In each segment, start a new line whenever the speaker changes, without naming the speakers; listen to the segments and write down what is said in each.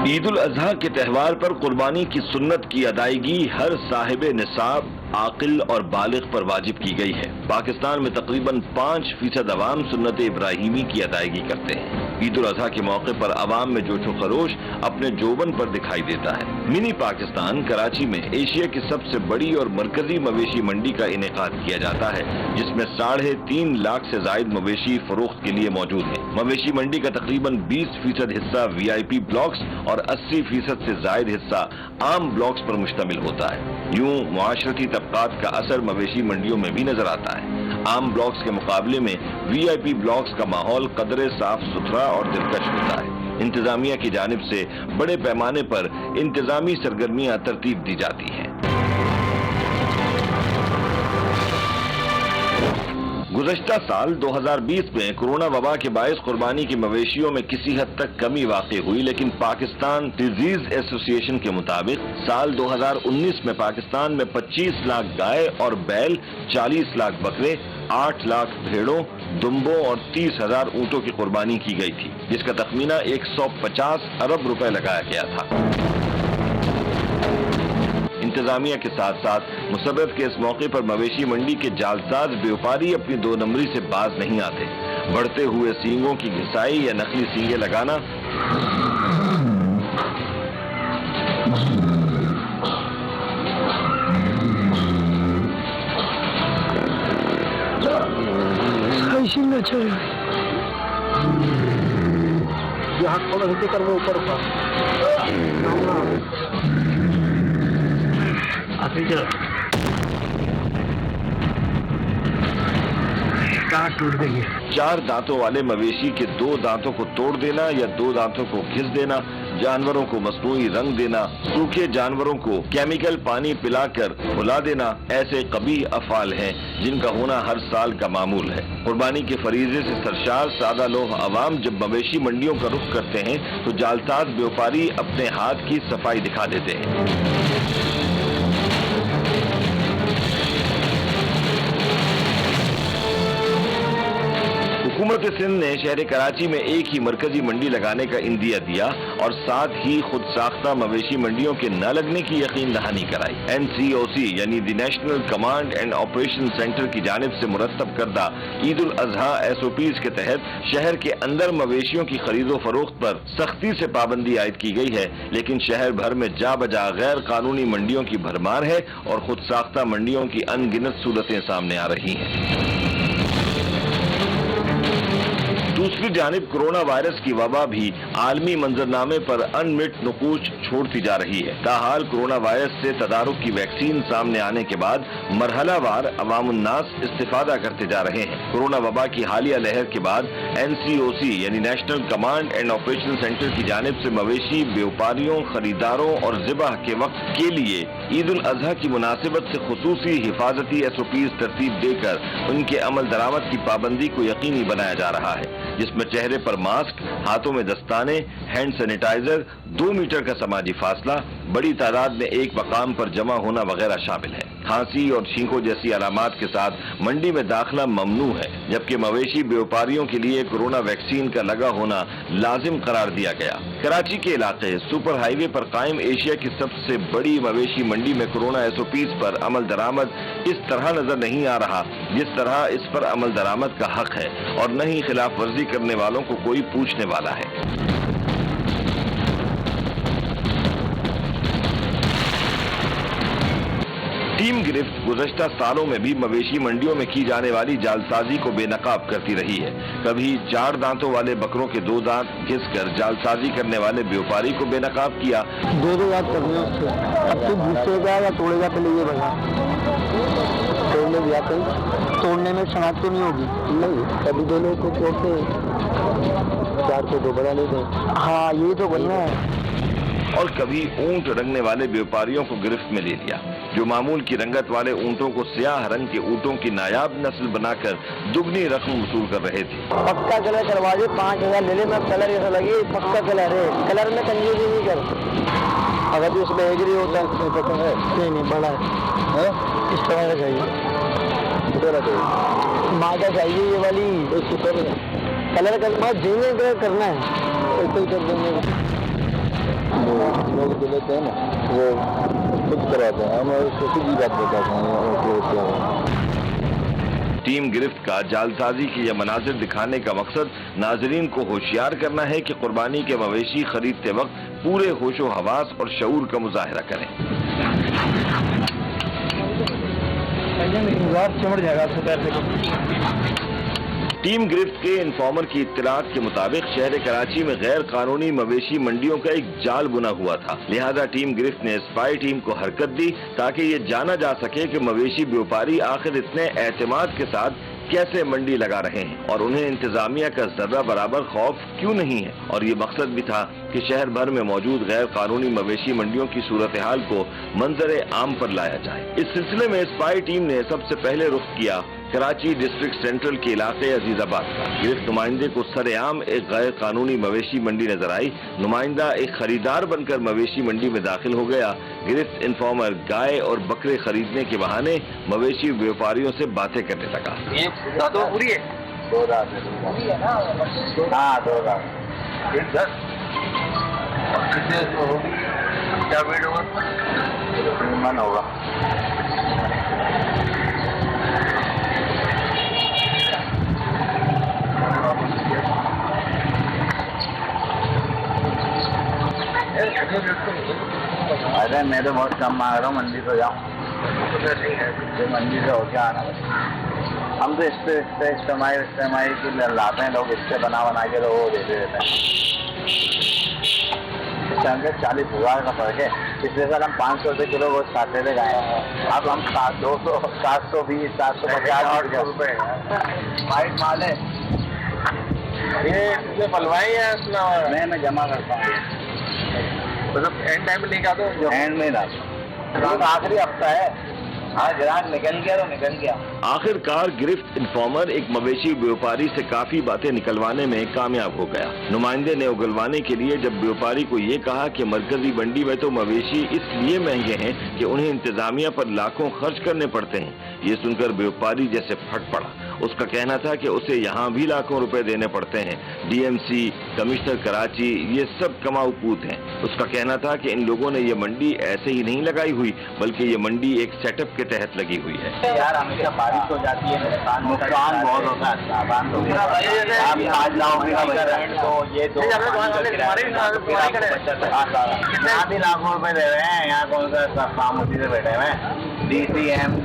عید الاضحیٰ کے تہوار پر قربانی کی سنت کی ادائیگی ہر صاحب نصاب عاقل اور بالغ پر واجب کی گئی ہے۔ پاکستان میں تقریباً 5% عوام سنت ابراہیمی کی ادائیگی کرتے ہیں۔ عید الاضحیٰ کے موقع پر عوام میں جوش و خروش اپنے جوبن پر دکھائی دیتا ہے۔ منی پاکستان کراچی میں ایشیا کی سب سے بڑی اور مرکزی مویشی منڈی کا انعقاد کیا جاتا ہے، جس میں 3.5 لاکھ سے زائد مویشی فروخت کے لیے موجود ہیں۔ مویشی منڈی کا تقریباً 20% حصہ VIP بلاکس اور 80% سے زائد حصہ عام بلاکس پر مشتمل ہوتا ہے۔ یوں معاشرتی طبقات کا اثر مویشی منڈیوں میں بھی نظر آتا ہے۔ عام بلاکس کے مقابلے میں VIP بلاکس کا ماحول قدرے صاف ستھرا اور دلکش ہوتا ہے۔ انتظامیہ کی جانب سے بڑے پیمانے پر انتظامی سرگرمیاں ترتیب دی جاتی ہیں۔ گزشتہ سال 2020 میں کورونا وبا کے باعث قربانی کی مویشیوں میں کسی حد تک کمی واقع ہوئی، لیکن پاکستان ڈیزیز ایسوسی ایشن کے مطابق سال 2019 میں پاکستان میں 25 لاکھ گائے اور بیل، 40 لاکھ بکرے، 8 لاکھ بھیڑوں، دمبوں اور 30,000 اونٹوں کی قربانی کی گئی تھی، جس کا تخمینہ 150 ارب روپے لگایا گیا تھا۔ انتظامیہ کے ساتھ ساتھ مسرت کے اس موقع پر مویشی منڈی کے جعلساز بیوپاری اپنی 2 نمبری سے باز نہیں آتے۔ بڑھتے ہوئے سینگوں کی گھسائی یا نقلی سینگیں لگانا، ٹوٹ گئی ہے۔ 4 دانتوں والے مویشی کے 2 دانتوں کو توڑ دینا یا 2 دانتوں کو گھس دینا، جانوروں کو مصنوعی رنگ دینا، سوکھے جانوروں کو کیمیکل پانی پلا کر بھلا دینا، ایسے قبیح افعال ہیں جن کا ہونا ہر سال کا معمول ہے۔ قربانی کے فریضے سے سرشار سادہ لوگ عوام جب مویشی منڈیوں کا رخ کرتے ہیں تو جعلساز بیوپاری اپنے ہاتھ کی صفائی دکھا دیتے ہیں۔ حکومت سندھ نے شہر کراچی میں ایک ہی مرکزی منڈی لگانے کا عندیہ دیا اور ساتھ ہی خود ساختہ مویشی منڈیوں کے نہ لگنے کی یقین دہانی کرائی۔ NCOC یعنی the National Command and Operation Centre کی جانب سے مرتب کردہ عید الاضحیٰ SOPs کے تحت شہر کے اندر مویشیوں کی خرید و فروخت پر سختی سے پابندی عائد کی گئی ہے، لیکن شہر بھر میں جا بجا غیر قانونی منڈیوں کی بھرمار ہے اور خود ساختہ منڈیوں کی ان گنت صورتیں سامنے آ رہی ہیں۔ دوسری جانب کورونا وائرس کی وبا بھی عالمی منظرنامے پر انمٹ نقوش چھوڑتی جا رہی ہے۔ تاحال کورونا وائرس سے تدارک کی ویکسین سامنے آنے کے بعد مرحلہ وار عوام الناس استفادہ کرتے جا رہے ہیں۔ کورونا وبا کی حالیہ لہر کے بعد NCOC یعنی national Command and Operation Centre کی جانب سے مویشی بیوپاریوں، خریداروں اور ذبح کے وقت کے لیے عید الاضحیٰ کی مناسبت سے خصوصی حفاظتی SOPs ترتیب دے کر ان کے عمل درآمد کی پابندی کو یقینی بنایا جا رہا ہے، جس میں چہرے پر ماسک، ہاتھوں میں دستانے، ہینڈ سینیٹائزر، 2 میٹر کا سماجی فاصلہ، بڑی تعداد میں ایک مقام پر جمع ہونا وغیرہ شامل ہے۔ کھانسی اور چھینکوں جیسی علامات کے ساتھ منڈی میں داخلہ ممنوع ہے، جبکہ مویشی بیوپاریوں کے لیے کورونا ویکسین کا لگا ہونا لازم قرار دیا گیا۔ کراچی کے علاقے سپر ہائی وے پر قائم ایشیا کی سب سے بڑی مویشی منڈی میں کورونا SOPs پر عمل درآمد اس طرح نظر نہیں آ رہا جس طرح اس پر عمل درآمد کا حق ہے، اور نہ ہی خلاف ورزی کرنے والوں کو کوئی پوچھنے والا ہے۔ ٹیم گرفت گزشتہ سالوں میں بھی مویشی منڈیوں میں کی جانے والی جعلسازی کو بے نقاب کرتی رہی ہے۔ کبھی 4 دانتوں والے بکروں کے 2 دانت گھس کر جعلسازی کرنے والے بیوپاری کو بے نقاب کیا۔
2 یاد کرنے اس سے اب تو گھسے گا یا توڑے گا، پہلے یہ بڑھا توڑنے دیا، توڑنے میں شناخت تو نہیں ہوگی؟ نہیں، کبھی 2 لوگ کو چھوڑتے 4 کو 2 بڑا نہیں دیں۔ ہاں یہ تو بننا ہے۔
اور کبھی اونٹ رنگنے والے بیوپاریوں کو گرفت میں لے لیا، جو معمول کی رنگت والے اونٹوں کو سیاہ رنگ کے اونٹوں کی نایاب نسل بنا کر دگنی رقم وصول کر رہے تھے۔
پکا کلر کروا دے، 5,000 لے لے، میں کلر ایسا لگے پکا کلر ہے، کلر میں کنجوسی نہیں کر۔ اگر اس میں ایجری ہوتا ہے نہیں بڑا ہے، اس طرح کا چاہیے، ماں کا چاہیے یہ والی کلر کرنا ہے، کوئی کر دیں گے۔ لوگ جو لیتے ہیں نا وہ خود کراتے ہیں, ہم سیدھی بات بتاتے ہیں.
ٹیم گرفت کا جعل سازی کے یہ مناظر دکھانے کا مقصد ناظرین کو ہوشیار کرنا ہے کہ قربانی کے مویشی خریدتے وقت پورے ہوش و حواس اور شعور کا مظاہرہ کریں. ٹیم گرفت کے انفارمر کی اطلاعات کے مطابق شہر کراچی میں غیر قانونی مویشی منڈیوں کا ایک جال بنا ہوا تھا, لہذا ٹیم گرفت نے اسپائی ٹیم کو حرکت دی تاکہ یہ جانا جا سکے کہ مویشی بیوپاری آخر اتنے اعتماد کے ساتھ کیسے منڈی لگا رہے ہیں اور انہیں انتظامیہ کا ذرہ برابر خوف کیوں نہیں ہے. اور یہ مقصد بھی تھا کہ شہر بھر میں موجود غیر قانونی مویشی منڈیوں کی صورتحال کو منظر عام پر لایا جائے. اس سلسلے میں اسپائی ٹیم نے سب سے پہلے رخ کیا کراچی ڈسٹرکٹ سینٹرل کے علاقے عزیز آباد کا. گرفت نمائندے کو سر عام ایک غیر قانونی مویشی منڈی نظر آئی. نمائندہ ایک خریدار بن کر مویشی منڈی میں داخل ہو گیا. گرفت انفارمر گائے اور بکرے خریدنے کے بہانے مویشی بیوپاریوں سے باتیں کرنے لگا.
ہوگا ارے میں تو بہت کم مانگ رہا ہوں, منڈی تو جاؤں, منڈی سے ہو کے آنا. ہم تو اس پہ اجتماعی کی لاتے ہیں لوگ, اس سے بنا کے لوگ وہ دیتے رہتے ہیں. 40,000 کا فرق ہے. پچھلے سال ہم 500 روپے کلو گوشت کھاتے تھے گائے, اب ہم 200, 720, 750 روپے وائٹ مال ہے. یہ پلوائی ہے میں جمع کرتا ہوں, مطلب اینڈ ٹائم میں نہیں کھاتا ہوں, اینڈ میں ڈالتا. آخری ہفتہ ہے, ہاں گراہک نکل گیا تو نکل گیا.
آخر کار گرفت انفارمر ایک مویشی بیوپاری سے کافی باتیں نکلوانے میں کامیاب ہو گیا. نمائندے نے اگلوانے کے لیے جب بیوپاری کو یہ کہا کہ مرکزی منڈی میں تو مویشی اس لیے مہنگے ہیں کہ انہیں انتظامیہ پر لاکھوں خرچ کرنے پڑتے ہیں, یہ سن کر بیوپاری جیسے پھٹ پڑا. اس کا کہنا تھا کہ اسے یہاں بھی لاکھوں روپے دینے پڑتے ہیں. D M C, commissioner Karachi, یہ سب کماؤ پوت ہیں. اس کا کہنا تھا کہ ان لوگوں نے یہ منڈی ایسے ہی نہیں لگائی ہوئی بلکہ یہ منڈی ایک سیٹ اپ کے تحت لگی ہوئی ہے.
یار ہمیشہ بارش ہو جاتی ہے, نقصان بہت ہوتا ہے. بھی لاکھوں روپے دے رہے ہیں, یہاں کون سا کام اسی سے بیٹھے ہوئے ہیں. D C M,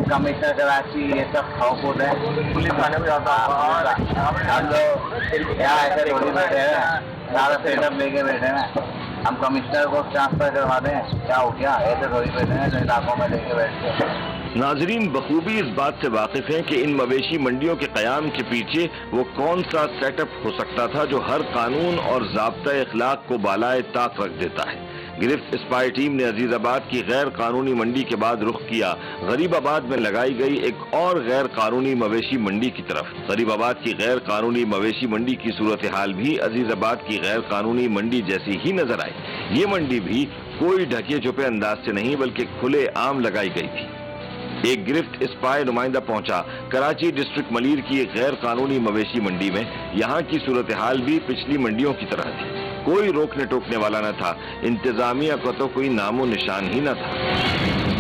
commissioner Karachi, یہ سب خوف ہے. پولیس والے بھی ہوتا ایسے تھوڑی بیٹھے ہیں, سارا سیٹ اپ لے کے بیٹھے ہیں. ہم کمشنر کو ٹرانسفر کروا دیں, کیا ہو گیا, ایسے تھوڑی بیٹھے ہیں جو علاقوں میں لے کے بیٹھتے ہیں.
ناظرین بخوبی اس بات سے واقف ہیں کہ ان مویشی منڈیوں کے قیام کے پیچھے وہ کون سا سیٹ اپ ہو سکتا تھا جو ہر قانون اور ضابطۂ اخلاق کو بالائے طاق رکھ دیتا ہے. گرفت اسپائی ٹیم نے عزیز آباد کی غیر قانونی منڈی کے بعد رخ کیا غریب آباد میں لگائی گئی ایک اور غیر قانونی مویشی منڈی کی طرف. غریب آباد کی غیر قانونی مویشی منڈی کی صورتحال بھی عزیز آباد کی غیر قانونی منڈی جیسی ہی نظر آئی. یہ منڈی بھی کوئی ڈھکے چھپے انداز سے نہیں بلکہ کھلے عام لگائی گئی تھی. ایک گرفت اسپائی نمائندہ پہنچا کراچی ڈسٹرکٹ ملیر کی ایک غیر قانونی مویشی منڈی میں. یہاں کی صورتحال بھی پچھلی منڈیوں کی طرح تھی, کوئی روکنے ٹوکنے والا نہ تھا, انتظامیہ کو تو کوئی نام و نشان ہی نہ تھا.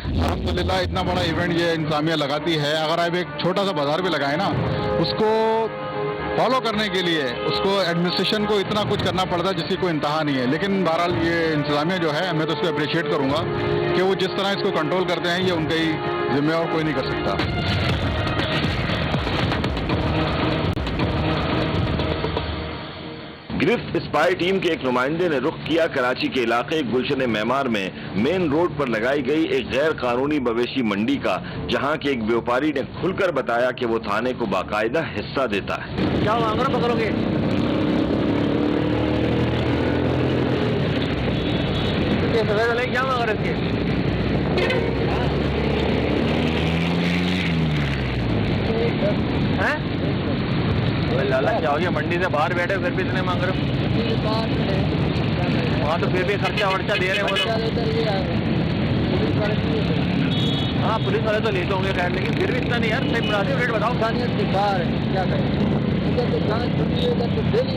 الحمدللہ اتنا بڑا ایونٹ یہ انتظامیہ لگاتی ہے. اگر آپ ایک چھوٹا سا بازار بھی لگائیں نا, اس کو فالو کرنے کے لیے اس کو ایڈمنسٹریشن کو اتنا کچھ کرنا پڑتا ہے جس کی کوئی انتہا نہیں ہے. لیکن بہرحال یہ انتظامیہ جو ہے, میں تو اس کو اپریشیٹ کروں گا کہ وہ جس طرح اس کو کنٹرول کرتے ہیں, یہ ان کا ہی ذمہ اور کوئی نہیں کر سکتا.
گرفت اسپائی ٹیم کے ایک نمائندے نے رخ کیا کراچی کے علاقے گلشن معمار میں مین روڈ پر لگائی گئی ایک غیر قانونی مویشی منڈی کا, جہاں کے ایک بیوپاری نے کھل کر بتایا کہ وہ تھانے کو باقاعدہ حصہ دیتا ہے.
کیا مانگ پکڑو گے, کیا مانگ رہے تھے؟ لالا کیا ہو گیا, منڈی سے باہر بیٹھے پھر بھی اتنے مانگ رہے ہو. وہاں تو پھر بھی خرچہ ورچہ دے رہے ہیں وہ لوگ. ہاں پولیس والے تو لیتے ہوں گے خیر, لیکن پھر بھی اتنا نہیں یار, صحیح مناسب ریٹ بتاؤ. انسانیت کی کار ہے, کیا کریں, ادھر تو جانچ چھٹی ہے, ادھر تو ڈیلی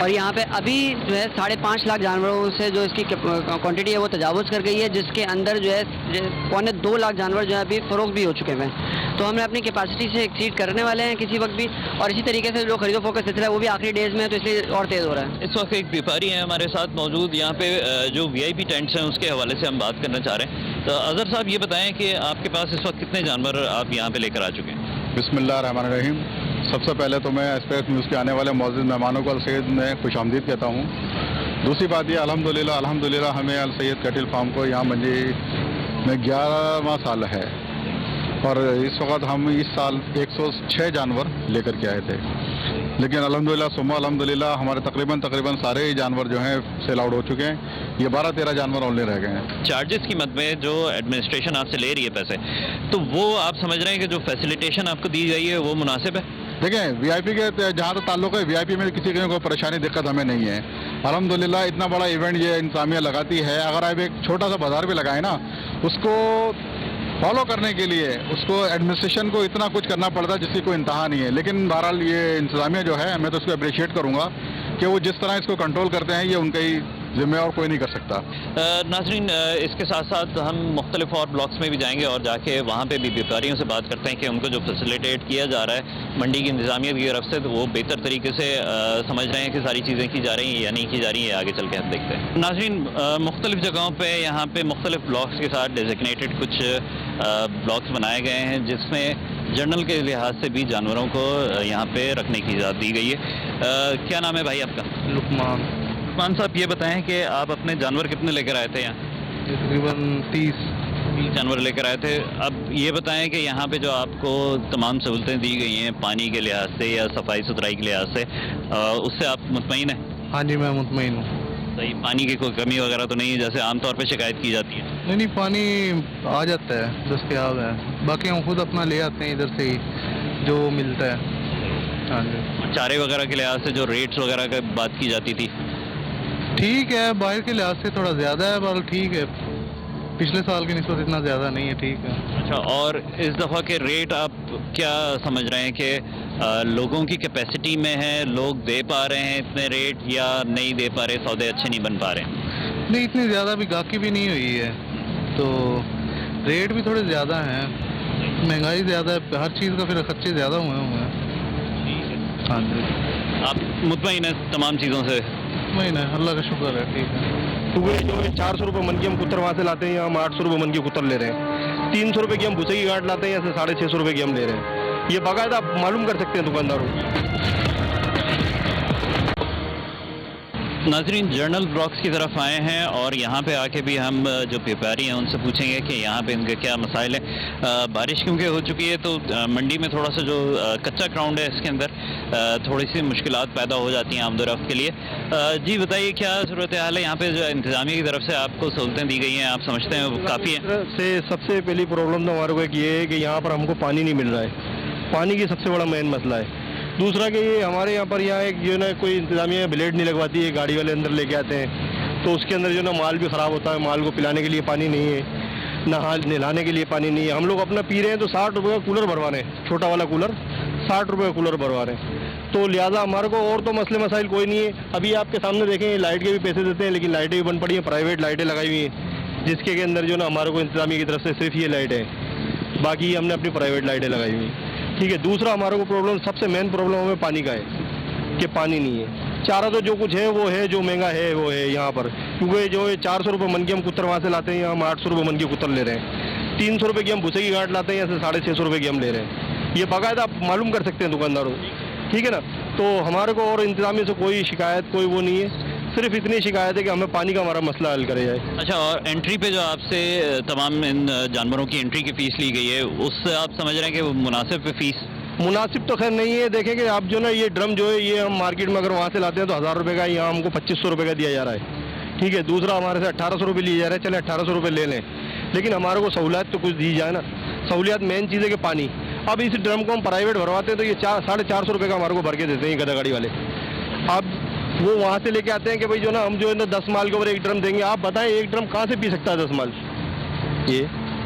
اور یہاں پہ ابھی جو ہے 5.5 لاکھ جانوروں سے جو اس کی کوانٹٹی ہے وہ تجاوز کر گئی ہے، جس کے اندر جو ہے 1.25 لاکھ جانور جو ہے ابھی فروخت بھی ہو چکے ہیں. تو ہم نے اپنی کیپیسٹی سے ایکسیڈ کرنے والے ہیں کسی وقت بھی، اور اسی طریقے سے جو خرید و فروخت کا سلسلہ ہے وہ بھی آخری ڈیز میں ہے، تو اس لیے اور تیز ہو رہا ہے.
اس وقت ایک بیپاری ہیں ہمارے ساتھ موجود یہاں پہ جو وی آئی پی ٹینٹس ہیں اس کے حوالے سے ہم بات کرنا چاہ رہے ہیں. تو اظہر صاحب یہ بتائیں کہ آپ کے پاس اس وقت کتنے جانور آپ یہاں پہ لے کر آ چکے ہیں؟
بسم اللہ الرحمن الرحیم. سب سے پہلے تو میں اسپیس نیوز کے آنے والے معزز مہمانوں کو السید میں خوش آمدید کہتا ہوں. دوسری بات یہ الحمدللہ ہمیں السید کیٹل فارم کو یہاں منڈی میں 11واں سال ہے، اور اس وقت ہم اس سال 106 جانور لے کر کے آئے تھے، لیکن الحمدللہ ہمارے تقریباً سارے ہی جانور جو ہیں سیل آؤٹ ہو چکے ہیں. یہ 12-13 جانور اونلی رہ گئے ہیں.
چارجز کی مد میں جو ایڈمنسٹریشن آپ سے لے رہی ہے پیسے، تو وہ آپ سمجھ رہے ہیں کہ جو فیسیلیٹیشن آپ کو دی گئی ہے وہ مناسب ہے؟
دیکھیں وی آئی پی کے جہاں تک تعلق ہے، وی آئی پی میں کسی کی کوئی پریشانی دقت ہمیں نہیں ہے. الحمدللہ اتنا بڑا ایونٹ یہ انتظامیہ لگاتی ہے. اگر آپ ایک چھوٹا سا بازار بھی لگائیں نا، اس کو فالو کرنے کے لیے اس کو ایڈمنسٹریشن کو اتنا کچھ کرنا پڑتا ہے جس کی کوئی انتہا نہیں ہے. لیکن بہرحال یہ انتظامیہ جو ہے، میں تو اس کو اپریشیٹ کروں گا کہ وہ جس طرح اس کو کنٹرول کرتے ہیں، یہ ان کا ہی ذمہ اور کوئی نہیں کر سکتا.
ناظرین، اس کے ساتھ ساتھ ہم مختلف اور بلاکس میں بھی جائیں گے اور جا کے وہاں پہ بھی بیپاریوں سے بات کرتے ہیں کہ ان کو جو فیسیلیٹیٹ کیا جا رہا ہے منڈی کی انتظامیہ کی طرف سے، تو وہ بہتر طریقے سے سمجھ رہے ہیں کہ ساری چیزیں کی جا رہی ہیں یا نہیں کی جا رہی ہیں. آگے چل کے ہم دیکھتے ہیں. ناظرین، مختلف جگہوں پہ یہاں پہ مختلف بلاکس کے ساتھ ڈیزگنیٹڈ کچھ بلاکس بنائے گئے ہیں جس میں جنرل کے لحاظ سے بھی جانوروں کو یہاں پہ رکھنے کی اجازت دی گئی ہے. کیا نام ہے بھائی آپ کا؟ لقمان صاحب، یہ بتائیں کہ آپ اپنے جانور کتنے لے کر آئے تھے یہاں؟
تقریباً 30
جانور لے کر آئے تھے. اب یہ بتائیں کہ یہاں پہ جو آپ کو تمام سہولتیں دی گئی ہیں پانی کے لحاظ سے یا صفائی ستھرائی کے لحاظ سے، اس سے آپ مطمئن ہیں؟
ہاں جی، میں مطمئن ہوں.
صحیح. پانی کی کوئی کمی وغیرہ تو نہیں ہے جیسے عام طور پہ شکایت کی جاتی ہے؟
نہیں، پانی آ جاتا ہے دستیاب ہے. باقی ہم خود اپنا لے آتے ہیں ادھر سے ہی جو ملتا ہے. ہاں جی.
چارے وغیرہ کے لحاظ سے جو ریٹس وغیرہ کی بات کی جاتی تھی،
ٹھیک ہے. باہر کے لحاظ سے تھوڑا زیادہ ہے، پر ٹھیک ہے. پچھلے سال کی نسبت اتنا زیادہ نہیں ہے. ٹھیک ہے.
اچھا، اور اس دفعہ کے ریٹ آپ کیا سمجھ رہے ہیں کہ لوگوں کی کیپیسٹی میں ہے، لوگ دے پا رہے ہیں اتنے ریٹ یا نہیں دے پا رہے، سودے اچھے نہیں بن پا رہے ہیں؟
نہیں، اتنی زیادہ بھی گاہکی بھی نہیں ہوئی ہے، تو ریٹ بھی تھوڑے زیادہ ہیں. مہنگائی زیادہ ہے، ہر چیز کا پھر خرچے زیادہ ہوئے ہیں. ہاں جی.
آپ مطمئن ہیں تمام چیزوں سے؟
مطمئن ہے، اللہ کا شکر ہے. ٹھیک ہے.
صبح جو ہے 400 روپے من کی ہم کتر وہاں سے لاتے ہیں، یا ہم 800 روپے من کی کتر لے رہے ہیں. 300 روپے کی ہم بھوسے کی گاٹ لاتے ہیں، یا 650 روپے کی ہم لے رہے ہیں. یہ باقاعدہ آپ معلوم کر سکتے ہیں دکانداروں.
ناظرین، جرنل بلاکس کی طرف آئے ہیں اور یہاں پہ آ کے بھی ہم جو بیپاری ہیں ان سے پوچھیں گے کہ یہاں پہ ان کے کیا مسائل ہیں. بارش کیونکہ ہو چکی ہے تو منڈی میں تھوڑا سا جو کچا گراؤنڈ ہے اس کے اندر تھوڑی سی مشکلات پیدا ہو جاتی ہیں آمد و رفت کے لیے. جی بتائیے کیا صورتحال ہے یہاں پہ؟ جو انتظامیہ کی طرف سے آپ کو سہولتیں دی گئی ہیں، آپ سمجھتے ہیں وہ کافی ہیں؟
سب سے پہلی پرابلم تو ہمارے کو ایک یہ ہے کہ یہاں پر ہم کو پانی نہیں مل رہا ہے. پانی کی سب سے بڑا مین مسئلہ ہے. دوسرا کہ یہ ہمارے یہاں پر ایک جو ہے نا کوئی انتظامیہ بلیڈ نہیں لگواتی ہے، گاڑی والے اندر لے کے آتے ہیں تو اس کے اندر جو ہے نا مال بھی خراب ہوتا ہے. مال کو پلانے کے لیے پانی نہیں ہے، نہلانے کے لیے پانی نہیں ہے. ہم لوگ اپنا پی رہے ہیں تو 60 روپے کا کولر بھروا رہے ہیں، چھوٹا والا کولر 60 روپے کا کولر بھروا رہے ہیں. تو لہٰذا ہمارے کو اور تو مسئلے مسائل کوئی نہیں ہے. ابھی آپ کے سامنے دیکھیں لائٹ کے بھی پیسے دیتے ہیں، لیکن لائٹیں بھی بند پڑی ہیں. پرائیویٹ لائٹیں لگائی ہوئی ہیں جس کے اندر جو ہے نا ہمارے کو انتظامیہ کی طرف سے صرف یہ لائٹ ہے، باقی ہم نے اپنی پرائیویٹ لائٹیں لگائی ہوئی ہیں. ٹھیک ہے. دوسرا ہمارے کو پرابلم، سب سے مین پرابلم ہمیں پانی کا ہے کہ پانی نہیں ہے. چارہ تو جو کچھ ہے وہ ہے، جو مہنگا ہے وہ ہے یہاں پر، کیونکہ جو 400 روپے من کی ہم کتر وہاں سے لاتے ہیں، ہم 800 روپے من کی کتر لے رہے ہیں. 300 روپے کی ہم بھوسے کی گاٹ لاتے ہیں، یا 650 روپے کی ہم لے رہے ہیں. یہ باقاعدہ آپ معلوم کر سکتے ہیں دکانداروں. ٹھیک ہے نا. تو ہمارے کو اور انتظامیہ سے کوئی شکایت، کوئی وہ نہیں ہے. صرف اتنی شکایت ہے کہ ہمیں پانی کا ہمارا مسئلہ حل کرے جائے.
اچھا، اور انٹری پہ جو آپ سے تمام ان جانوروں کی انٹری کی فیس لی گئی ہے، اس سے آپ سمجھ رہے ہیں کہ وہ مناسب فیس؟
مناسب تو خیر نہیں ہے. دیکھیں کہ آپ جو نا یہ ڈرم جو ہے یہ ہم مارکیٹ میں اگر وہاں سے لاتے ہیں تو 1000 روپے کا، یہاں ہم کو 2500 روپے کا دیا جا رہا ہے. ٹھیک ہے. دوسرا ہمارے سے 1800 روپے لیے جا رہے ہیں. چلے 1800 روپے لے لیں، لیکن ہمارے کو سہولیات تو کچھ دی جائے نا. سہولیات مین چیز ہے کہ پانی. اب اس ڈرم کو ہم پرائیویٹ بھرواتے ہیں تو یہ 450 روپے کا ہمارے کو بھر کے دیتے ہیں گدا گاڑی والے. اب وہ وہاں سے لے کے آتے ہیں کہ بھائی جو نا ہم جو ہے نا 10 مال کے اوپر ایک ڈرم دیں گے. آپ بتائیں ایک ڈرم کہاں سے پی سکتا ہے 10 مال؟ یہ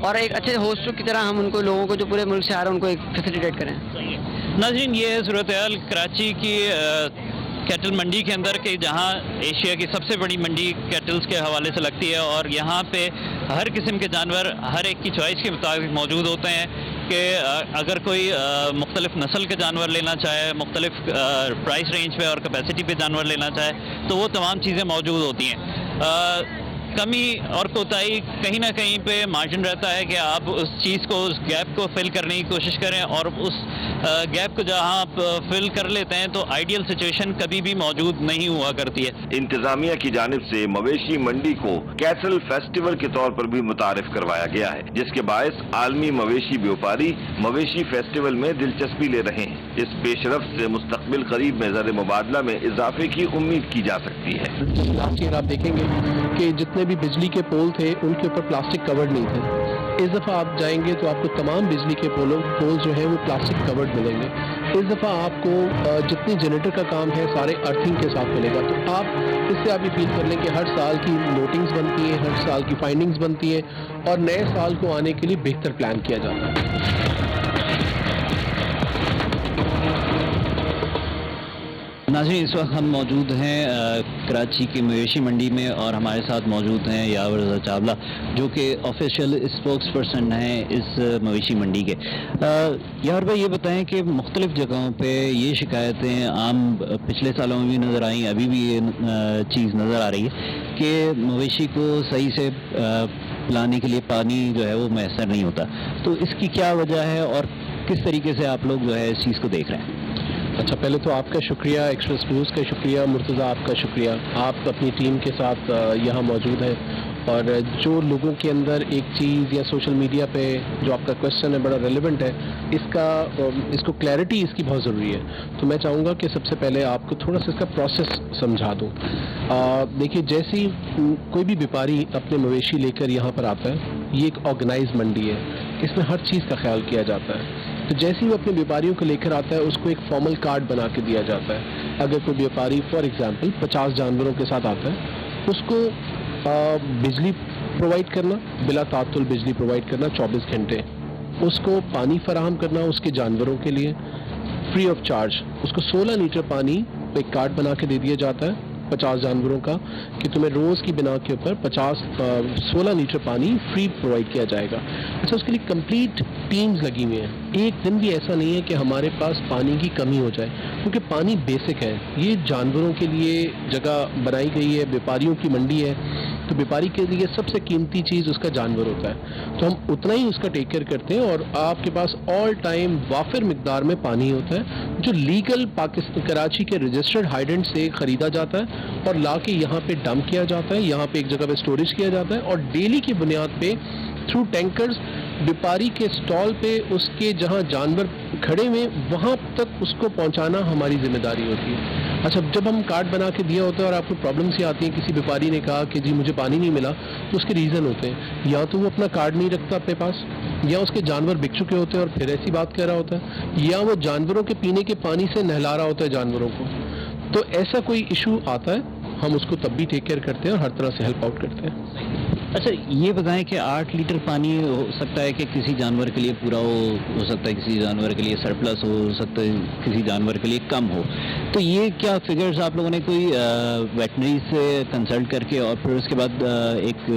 اور ایک اچھے ہوسٹ کی طرح ہم ان کو لوگوں کو جو پورے ملک سے آ رہے ہیں ان کو ایک فیسیلیٹیٹ کریں.
ناظرین, یہ ہے صورتحال کراچی کی کیٹل منڈی کے اندر کہ جہاں ایشیا کی سب سے بڑی منڈی کیٹلز کے حوالے سے لگتی ہے اور یہاں پہ ہر قسم کے جانور ہر ایک کی چوائس کے مطابق موجود ہوتے ہیں کہ اگر کوئی مختلف نسل کے جانور لینا چاہے, مختلف پرائس رینج پہ اور کیپیسٹی پہ جانور لینا چاہے تو وہ تمام چیزیں موجود ہوتی ہیں. کمی اور کوتاہی کہیں نہ کہیں پہ مارجن رہتا ہے کہ آپ اس چیز کو, اس گیپ کو فل کرنے کی کوشش کریں اور اس گیپ کو جہاں آپ فل کر لیتے ہیں تو آئیڈیل سچویشن کبھی بھی موجود نہیں ہوا کرتی ہے.
انتظامیہ کی جانب سے مویشی منڈی کو کیٹل فیسٹیول کے طور پر بھی متعارف کروایا گیا ہے, جس کے باعث عالمی مویشی بیوپاری مویشی فیسٹیول میں دلچسپی لے رہے ہیں. اس پیش رفت سے مستقبل قریب میں زر مبادلہ میں اضافے کی امید کی جا سکتی ہے.
لاسٹ ایئر آپ دیکھیں گے کہ جتنے بھی بجلی کے پول تھے ان کے اوپر پلاسٹک کورڈ نہیں تھے. اس دفعہ آپ جائیں گے تو آپ کو تمام بجلی کے پول جو ہیں وہ پلاسٹک کورڈ ملیں گے. اس دفعہ آپ کو جتنی جنریٹر کا کام ہے سارے ارتھنگ کے ساتھ ملے گا. تو آپ اس سے آپ یہ فیل کر لیں کہ ہر سال کی نوٹنگز بنتی ہیں, ہر سال کی فائنڈنگز بنتی ہیں اور نئے سال کو آنے کے لیے بہتر پلان کیا جاتا ہے.
ناظرین, اس وقت ہم موجود ہیں کراچی کی مویشی منڈی میں اور ہمارے ساتھ موجود ہیں یاور رضا چاولہ جو کہ آفیشیل اسپوکس پرسن ہیں اس مویشی منڈی کے. یاور بھائی, یہ بتائیں کہ مختلف جگہوں پہ یہ شکایتیں عام پچھلے سالوں میں بھی نظر آئیں, ابھی بھی یہ چیز نظر آ رہی ہے کہ مویشی کو صحیح سے پلانے کے لیے پانی جو ہے وہ میسر نہیں ہوتا. تو اس کی کیا وجہ ہے اور کس طریقے سے آپ لوگ جو ہے اس چیز کو دیکھ رہے ہیں؟
اچھا, پہلے تو آپ کا شکریہ, ایکسپریس نیوز کا شکریہ, مرتضیٰ آپ کا شکریہ. آپ اپنی ٹیم کے ساتھ یہاں موجود ہیں اور جو لوگوں کے اندر ایک چیز یا سوشل میڈیا پہ جو آپ کا کویشچن ہے بڑا ریلیونٹ ہے, اس کو کلیئرٹی اس کی بہت ضروری ہے. تو میں چاہوں گا کہ سب سے پہلے آپ کو تھوڑا سا اس کا پروسیس سمجھا دوں. دیکھیے, جیسی کوئی بھی بیپاری اپنے مویشی لے کر یہاں پر آتا ہے, یہ ایک آرگنائز منڈی ہے, اس میں ہر چیز کا خیال کیا جاتا ہے. تو جیسے ہی وہ اپنے بیپاریوں کو لے کر آتا ہے اس کو ایک فارمل کارڈ بنا کے دیا جاتا ہے. اگر کوئی بیپاری فار ایگزامپل 50 جانوروں کے ساتھ آتا ہے, اس کو بجلی پرووائڈ کرنا, بلا تعطل بجلی پرووائڈ کرنا 24 گھنٹے, اس کو پانی فراہم کرنا اس کے جانوروں کے لیے فری آف چارج. اس کو 16 لیٹر پانی ایک کارڈ بنا کے دے دیا جاتا ہے 50 جانوروں کا کہ تمہیں روز کی بنا کے اوپر 16 لیٹر پانی فری پرووائڈ کیا جائے گا. اچھا, اس کے لیے کمپلیٹ ٹیمز لگی ہوئی ہیں. ایک دن بھی ایسا نہیں ہے کہ ہمارے پاس پانی کی کمی ہو جائے, کیونکہ پانی بیسک ہے. یہ جانوروں کے لیے جگہ بنائی گئی ہے, بیپاریوں کی منڈی ہے, تو بیپاری کے لیے سب سے قیمتی چیز اس کا جانور ہوتا ہے. تو ہم اتنا ہی اس کا ٹیک کیئر کرتے ہیں اور آپ کے پاس آل ٹائم وافر مقدار میں پانی ہوتا ہے جو لیگل کراچی کے رجسٹرڈ ہائیڈنٹ سے خریدا جاتا ہے اور لا کے یہاں پہ ڈمپ کیا جاتا ہے, یہاں پہ ایک جگہ پہ اسٹوریج کیا جاتا ہے اور ڈیلی کی بنیاد پہ تھرو ٹینکرز بیپاری کے سٹال پہ اس کے جہاں جانور کھڑے ہوئے وہاں تک اس کو پہنچانا ہماری ذمہ داری ہوتی ہے. اچھا, جب ہم کارڈ بنا کے دیا ہوتا ہے اور آپ کو پرابلمس یہ آتی ہیں, کسی بیپاری نے کہا کہ جی مجھے پانی نہیں ملا, تو اس کے ریزن ہوتے ہیں یا تو وہ اپنا کارڈ نہیں رکھتا اپنے پاس, یا اس کے جانور بک چکے ہوتے ہیں اور پھر ایسی بات کہہ رہا ہوتا ہے, یا وہ جانوروں کے پینے کے پانی سے نہلا رہا ہوتا ہے جانوروں کو. تو ایسا کوئی ایشو آتا ہے ہم اس کو تب بھی ٹیک کیئر کرتے ہیں اور ہر طرح سے ہیلپ آؤٹ کرتے ہیں.
اچھا, یہ بتائیں کہ 8 لیٹر پانی ہو سکتا ہے کہ کسی جانور کے لیے پورا ہو سکتا ہے, کسی جانور کے لیے سرپلس ہو سکتا ہے, کسی جانور کے لیے کم ہو. تو یہ کیا فگرز آپ لوگوں نے کوئی ویٹنری سے کنسلٹ کر کے اور پھر اس کے بعد ایک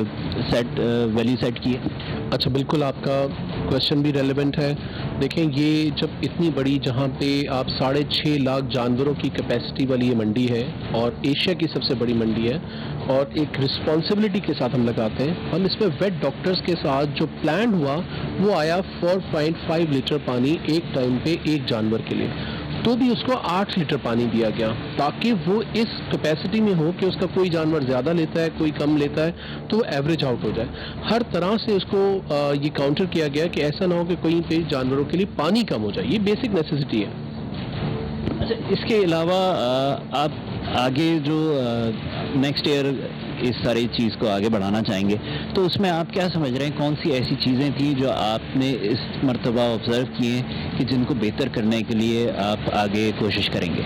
ویلیو سیٹ کی ہے؟
اچھا, بالکل آپ کا کویشچن بھی ریلیونٹ ہے. دیکھیں, یہ جب اتنی بڑی جہاں پہ آپ 6.5 لاکھ جانوروں کی کیپیسٹی والی یہ منڈی ہے اور ایشیا کی سب سے بڑی منڈی ہے اور ایک رسپانسبلٹی کے ساتھ ہم لگاتے ہیں, ہم اس میں ویٹ ڈاکٹرز کے ساتھ جو پلان ہوا وہ آیا 4.5 لیٹر پانی ایک ٹائم پہ ایک جانور کے لیے. تو بھی اس کو 8 لیٹر پانی دیا گیا تاکہ وہ اس کیپیسٹی میں ہو کہ اس کا کوئی جانور زیادہ لیتا ہے کوئی کم لیتا ہے تو وہ ایوریج آؤٹ ہو جائے. ہر طرح سے اس کو یہ کاؤنٹر کیا گیا کہ ایسا نہ ہو کہ کوئی پہ جانوروں کے لیے پانی کم ہو جائے. یہ بیسک نیسیسٹی ہے.
اچھا, اس کے علاوہ آپ آگے جو نیکسٹ ایئر اس ساری چیز کو آگے بڑھانا چاہیں گے تو اس میں آپ کیا سمجھ رہے ہیں, کون سی ایسی چیزیں تھیں جو آپ نے اس مرتبہ آبزرو کی ہیں کہ جن کو بہتر کرنے کے لیے آپ آگے کوشش کریں گے؟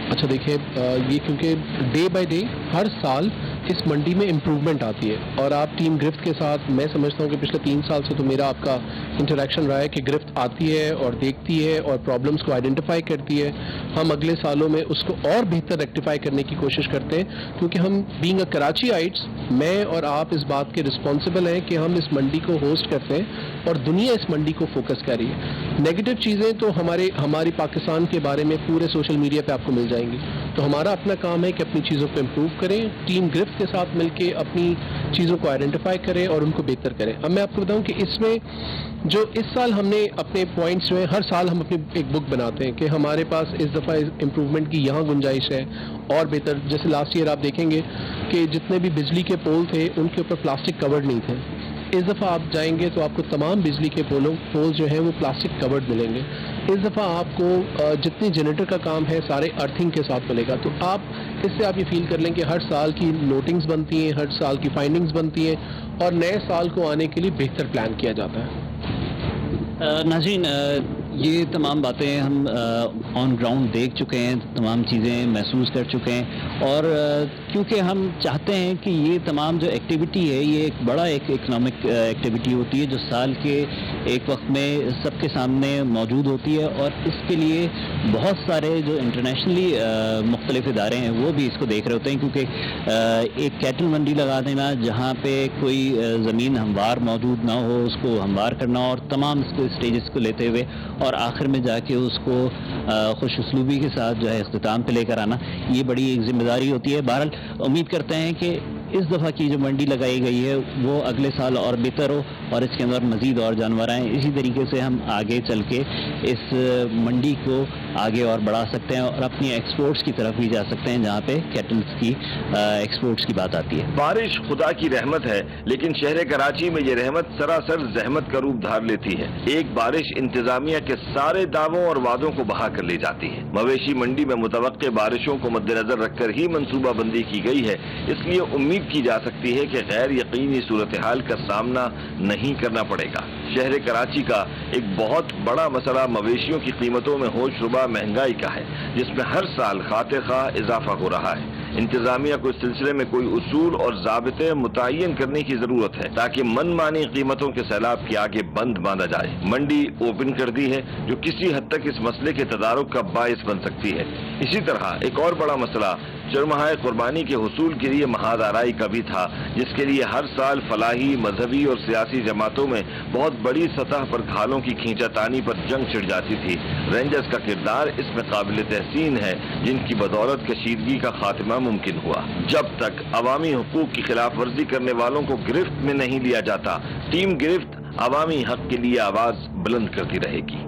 اچھا, دیکھیں, یہ کیونکہ ڈے بائی ڈے ہر سال اس منڈی میں امپروومنٹ آتی ہے. اور آپ ٹیم گرفت کے ساتھ، میں سمجھتا ہوں کہ پچھلے 3 سال سے تو میرا آپ کا انٹریکشن رہا ہے کہ گرفت آتی ہے اور دیکھتی ہے اور پرابلمس کو آئیڈینٹیفائی کرتی ہے. ہم اگلے سالوں میں اس کو اور بہتر ریکٹیفائی کرنے کی کوشش کرتے ہیں، کیونکہ ہم بینگ اے کراچی آئٹس، میں اور آپ اس بات کے رسپانسبل ہیں کہ ہم اس منڈی کو ہوسٹ کرتے ہیں اور دنیا اس منڈی کو فوکس کر رہی ہے. نیگیٹو چیزیں تو ہماری پاکستان کے بارے میں پورے سوشل میڈیا پہ آپ کو مل جائیں گی. تو ہمارا اپنا کام ہے کہ اپنی چیزوں کو امپروو کریں، ٹیم گرفت کے ساتھ مل کے اپنی چیزوں کو آئیڈینٹیفائی کریں اور ان کو بہتر کریں. اب میں آپ کو بتاؤں کہ اس میں جو اس سال ہم نے اپنے پوائنٹس جو ہیں، ہر سال ہم اپنی ایک بک بناتے ہیں کہ ہمارے پاس اس دفعہ امپروومنٹ کی یہاں گنجائش ہے اور بہتر. جیسے لاسٹ ایئر آپ دیکھیں گے کہ جتنے بھی بجلی کے پول تھے ان کے اوپر پلاسٹک کورڈ نہیں تھے. اس دفعہ آپ جائیں گے تو آپ کو تمام بجلی کے پول جو ہیں وہ پلاسٹک کورڈ ملیں گے. اس دفعہ آپ کو جتنی جنریٹر کا کام ہے سارے ارتھنگ کے ساتھ ملے گا. تو آپ اس سے آپ یہ فیل کر لیں کہ ہر سال کی نوٹنگز بنتی ہیں، ہر سال کی فائنڈنگز بنتی ہیں اور نئے سال کو آنے کے لیے بہتر پلان کیا جاتا ہے.
ناظرین، یہ تمام باتیں ہم آن گراؤنڈ دیکھ چکے ہیں، تمام چیزیں محسوس کر چکے ہیں، اور کیونکہ ہم چاہتے ہیں کہ یہ تمام جو ایکٹیویٹی ہے یہ ایک بڑا ایک اکنامک ایکٹیویٹی ہوتی ہے جو سال کے ایک وقت میں سب کے سامنے موجود ہوتی ہے، اور اس کے لیے بہت سارے جو انٹرنیشنلی مختلف ادارے ہیں وہ بھی اس کو دیکھ رہے ہوتے ہیں. کیونکہ ایک کیٹل منڈی لگا دینا جہاں پہ کوئی زمین ہموار موجود نہ ہو، اس کو ہموار کرنا اور تمام اسٹیجز کو لیتے ہوئے اور آخر میں جا کے اس کو خوش اسلوبی کے ساتھ جو ہے اختتام پہ لے کر آنا، یہ بڑی ایک ذمہ داری ہوتی ہے. بہرحال امید کرتے ہیں کہ اس دفعہ کی جو منڈی لگائی گئی ہے وہ اگلے سال اور بہتر ہو اور اس کے اندر مزید اور جانور آئیں. اسی طریقے سے ہم آگے چل کے اس منڈی کو آگے اور بڑھا سکتے ہیں اور اپنی ایکسپورٹس کی طرف بھی جا سکتے ہیں جہاں پہ کیٹلز کی ایکسپورٹس کی بات آتی ہے.
بارش خدا کی رحمت ہے، لیکن شہر کراچی میں یہ رحمت سراسر زحمت کا روپ دھار لیتی ہے. ایک بارش انتظامیہ کے سارے دعووں اور وعدوں کو بہا کر لے جاتی ہے. مویشی منڈی میں متوقع بارشوں کو مد نظر رکھ کر ہی منصوبہ بندی کی گئی ہے، اس لیے امید کی جا سکتی ہے کہ غیر یقینی صورتحال کا سامنا نہیں کرنا پڑے گا. شہر کراچی کا ایک بہت بڑا مسئلہ مویشیوں کی قیمتوں میں ہوش ربا مہنگائی کا ہے، جس میں ہر سال خاطر خواہ اضافہ ہو رہا ہے. انتظامیہ کو اس سلسلے میں کوئی اصول اور ضابطے متعین کرنے کی ضرورت ہے تاکہ من مانی قیمتوں کے سیلاب کے آگے بند باندھا جائے. منڈی اوپن کر دی ہے جو کسی حد تک اس مسئلے کے تدارک کا باعث بن سکتی ہے. اسی طرح ایک اور بڑا مسئلہ چرمہائے قربانی کے حصول کے لیے مہاد آرائی کا بھی تھا، جس کے لیے ہر سال فلاحی، مذہبی اور سیاسی جماعتوں میں بہت بڑی سطح پر کھالوں کی کھینچا تانی پر جنگ چھڑ جاتی تھی. رینجرز کا کردار اس میں قابل تحسین ہے، جن کی بدولت کشیدگی کا خاتمہ ممکن ہوا. جب تک عوامی حقوق کی خلاف ورزی کرنے والوں کو گرفت میں نہیں لیا جاتا، ٹیم گرفت عوامی حق کے لیے آواز بلند کرتی رہے گی.